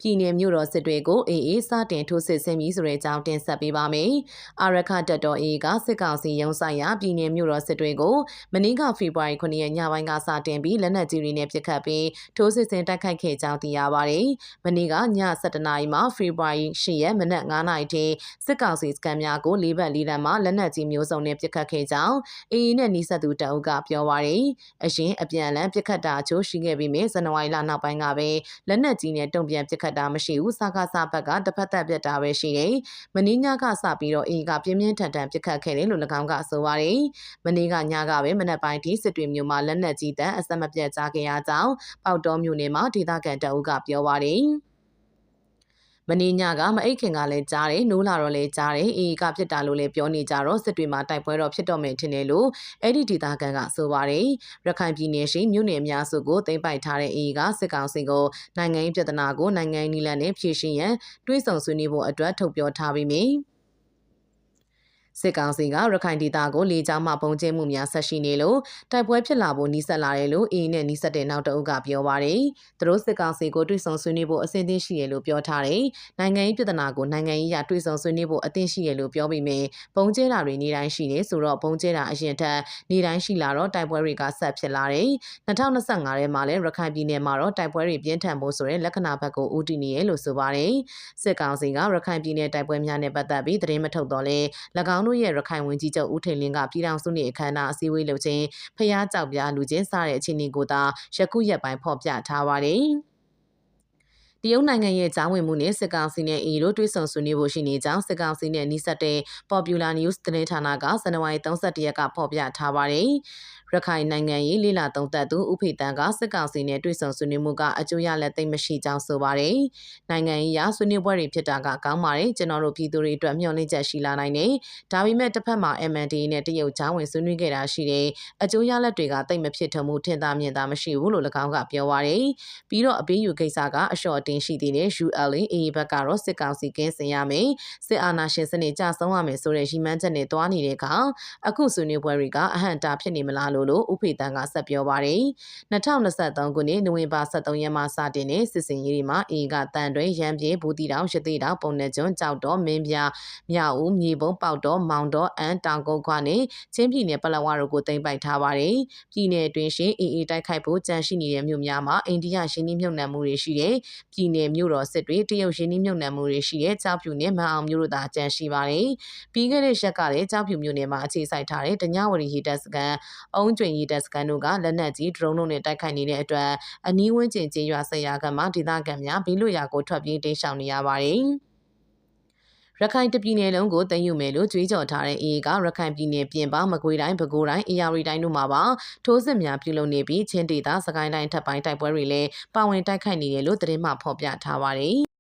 ပြည်နယ်မြို့တော်စစ်တွေကိုအေအေစတင်ထိုးစစ်ဆင်ပြီးဆိုတဲ့အကြောင်းတင်ဆက်ပေးပါမယ်။အာရခတပ်တော်အေကစစ်ကောင်စီရုံးဆိုင်ရာပြည်နယ်မြို့တော်စစ်တွေကိုမနေ့ကဖေဖော်ဝါရီ9ရက်ညပိုင်းကစတင်ပြီးလက်နက်ကြီးတွေနဲ့ပစ်ခတ်ပြီးထိုးစစ်ဆင်တိုက်ခိုက်ခဲ့ကြောင်းသိရပါတယ်။မနေ့ကည7:00နာရီမှာဖေဖော်ဝါရီ10ရက်မနက်9:00နာရီထိစစ်ကောင်စီစခန်းများကို၄ဘက်၄လမ်းမှာလက်နက်ကြီးမျိုးစုံနဲ့ပစ်ခတ်ခဲ့ကြောင်းအေအေနဲ့နီးစပ်သူတအုပ်ကပြောပါတယ်။အရင်အပြန်အလှန်ပစ်ခတ်တာအချို့ရှိခဲ့ပြီးမြဇန်နဝါရီလနောက်ပိုင်းကပဲလက်နက်ကြီးနဲ့တုံ့ပြန်ပစ်ခတ်တာမရှိဘူးစကားစဘက်ကတစ်ဖက်သက်ပြတ်တာပဲရှိတယ်။မနေ့ညကစပြီးတော့အေကပြင်းပြင်းထန်ထန်ပစ်ခတ်ခဲ့တယ်လို့၎င်းကဆိုပါတယ်။မနေ့ကညကပဲမနက်ပိုင်းထိစစ်တွေမျိုးမှာလက်နက်ကြီးတန်းအဆက်မပြတ်ကြားခဲ့ရကြောင်းပေါတော်မြို့နယ်မှာဒေသခံတအုပ်ကပြောပါတယ်။မင်းညကမအိတ်ခင်ကလည်းကြားတယ်နိုးလာတော့လည်းကြားတယ်အေကဖြစ်တာလို့လည်းပြောနေကြတော့စစ်တွေမှာတိုက်ပွဲတော့ဖြစ်တော့မယ်ထင်တယ်လို့အဲ့ဒီဒေသခံကဆိုပါတယ်ရခိုင်ပြည်နယ်ရှိမြို့နယ်အများစုကိုသိမ်းပိုက်ထားတဲ့အေကစစ်ကောင်စီကိုနိုင်ငံရေးပြဿနာကိုနိုင်ငံရေးနည်းလမ်းနဲ့ဖြေရှင်းရန်တွေးဆောင်ဆွေးနွေးဖို့အတွက်ထုတ်ပြောထားပြီးမြစစ်ကောင်စီကရခိုင်ဒေသကိုလေကြောင်းမှပုံကျင်းမှုများဆက်ရှိနေလို့တိုက်ပွဲဖြစ်လာဖို့နှီးစပ်လာတယ်လို့အေနဲ့နှီးစပ်တဲ့နောက်တအုပ်ကပြောပါတယ်။သူတို့စစ်ကောင်စီကိုတွေးဆောင်ဆွေးနွေးဖို့အဆင်သင့်ရှိတယ်လို့ပြောထားတယ်။နိုင်ငံရေးပြည်ထနာကိုနိုင်ငံရေးရတွေးဆောင်ဆွေးနွေးဖို့အသင့်ရှိတယ်လို့ပြောပြီးမြပုံကျဲတာတွေနေတိုင်းရှိနေဆိုတော့ပုံကျဲတာအရင်ထက်နေတိုင်းရှိလာတော့တိုက်ပွဲတွေကဆက်ဖြစ်လာတယ်။2025ထဲမှာလည်းရခိုင်ပြည်နယ်မှာတော့တိုက်ပွဲတွေပြင်းထန်ဖို့ဆိုတဲ့လက္ခဏာဘက်ကိုဦးတည်နေရလို့ဆိုပါတယ်။စစ်ကောင်စီကရခိုင်ပြည်နယ်တိုက်ပွဲများနဲ့ပတ်သက်ပြီးသတင်းမထုတ်တော့လဲ၎င်းတို့ရဲ့ရခိုင်ဝန်ကြီးချုပ်ဦးထိန်လင်းကပြည်ထောင်စုနေအခမ်းအနားအစည်းအဝေးလုပ်ခြင်းဖျားကြောက်ပြလူချင်းစတဲ့အခြေအနေကိုသာယခုရက်ပိုင်းဖော်ပြထားပါတယ်။တရုတ်နိုင်ငံရဲ့ကြားဝင်မှုနဲ့စစ်ကောင်စီနဲ့အေတို့တွေ့ဆုံဆွေးနွေးဖို့ရှိနေကြောင်းစစ်ကောင်စီနဲ့နှိစက်တဲ့ Popular News သတင်းဌာနကဇန်နဝါရီ31ရက်ကဖော်ပြထားပါတယ်။ရခိုင်နိုင်ငံရေးလိလာသုံးသက်သူဦးဖေတန်းကစစ်ကောင်စီနဲ့တွေ့ဆုံဆွေးနွေးမှုကအကျိုးရလက်သိမ်းမရှိကြောင်းဆိုပါတယ်။နိုင်ငံရေးအရဆွေးနွေးပွဲတွေဖြစ်တာကကောင်းပါတယ်ကျွန်တော်တို့ပြည်သူတွေအတွက်မျှော်လင့်ချက်ရှိလာနိုင်တယ်။ဒါပေမဲ့တစ်ဖက်မှာ MND နဲ့တရုတ်ကြားဝင်ဆွေးနွေးခဲ့တာရှိတယ်။အကျိုးရလက်တွေကသိမ်းမဖြစ်ထုံမှုထင်သာမြင်သာမရှိဘူးလို့၎င်းကပြောပါတယ်။ပြီးတော့အပေးယူကိစ္စကအလျှော့အတင်းရှိသေးတယ် ULA အေဘက်ကတော့စစ်ကောင်စီကင်းစင်ရမယ်။စစ်အာဏာရှင်စနစ်ကြဆုံးရမယ်ဆိုတဲ့ရည်မှန်းချက်နဲ့တွားနေတဲ့အခါအခုဆွေးနွေးပွဲတွေကအဟန့်တာဖြစ်နေမလားလို့ဦးဖေတန်းကဆက်ပြောပါတယ်။2023ခုနှစ်နိုဝင်ဘာ23ရက်မှစတင်တဲ့စစ်စင်ရေးတွေမှာအေကတန်တွဲရန်ပြေဘူးတီတောင်ရသေးတောင်ပုံနှကျွန်းကြောက်တော်မင်းပြမြောက်ဦးမြေပုံပေါက်တော်မောင်တော်အန်တောင်ကုန်းခွနဲ့ချင်းပြည်နယ်ပလက်ဝတို့ကိုသိမ်းပိုက်ထားပါတယ်။ပြည်နယ်အတွင်းရှိအေတိုက်ခိုက်ဖို့ကြံရှိနေတဲ့မြို့များမှာအိန္ဒိယရှင်းနှီးမြုပ်နှံမှုတွေရှိတဲ့ပြည်နယ်မြို့တော်စစ်တွေတရုတ်ရှင်းနှီးမြုပ်နှံမှုတွေရှိတဲ့ကြောက်ဖြူနဲ့မန်အောင်မြို့တို့သာကြံရှိပါတယ်။ပြီးခဲ့တဲ့ရက်ကလည်းကြောက်ဖြူမြို့နယ်မှာအခြေစိုက်ထားတဲ့တညဝရီရေတပ်စခန်းအုံးကျွင်ရေတပ်စခန်းတို့ကလက်နက်ကြီးဒရုန်းတို့နဲ့တိုက်ခိုက်နေတဲ့အတွက်အနီးဝန်းကျင်ကျေးရွာဆက်ရာကမှဒေသခံများဘေးလွတ်ရာကိုထွက်ပြေးတိမ်းရှောင်နေရပါတယ်။ရခိုင်ပြည်နယ်လုံးကိုသိမ်းယူမယ်လို့ကြွေးကြော်ထားတဲ့အေကရခိုင်ပြည်နယ်ပြင်ပမကွေးတိုင်းပဲခူးတိုင်းအေရဝတီတိုင်းတို့မှာပါထိုးစစ်များပြုလုပ်နေပြီးချင်းဒေသစကိုင်းတိုင်းထပ်ပိုင်းတိုက်ပွဲတွေလည်းပါဝင်တိုက်ခိုက်နေတယ်လို့သတင်းမှဖော်ပြထားပါတယ်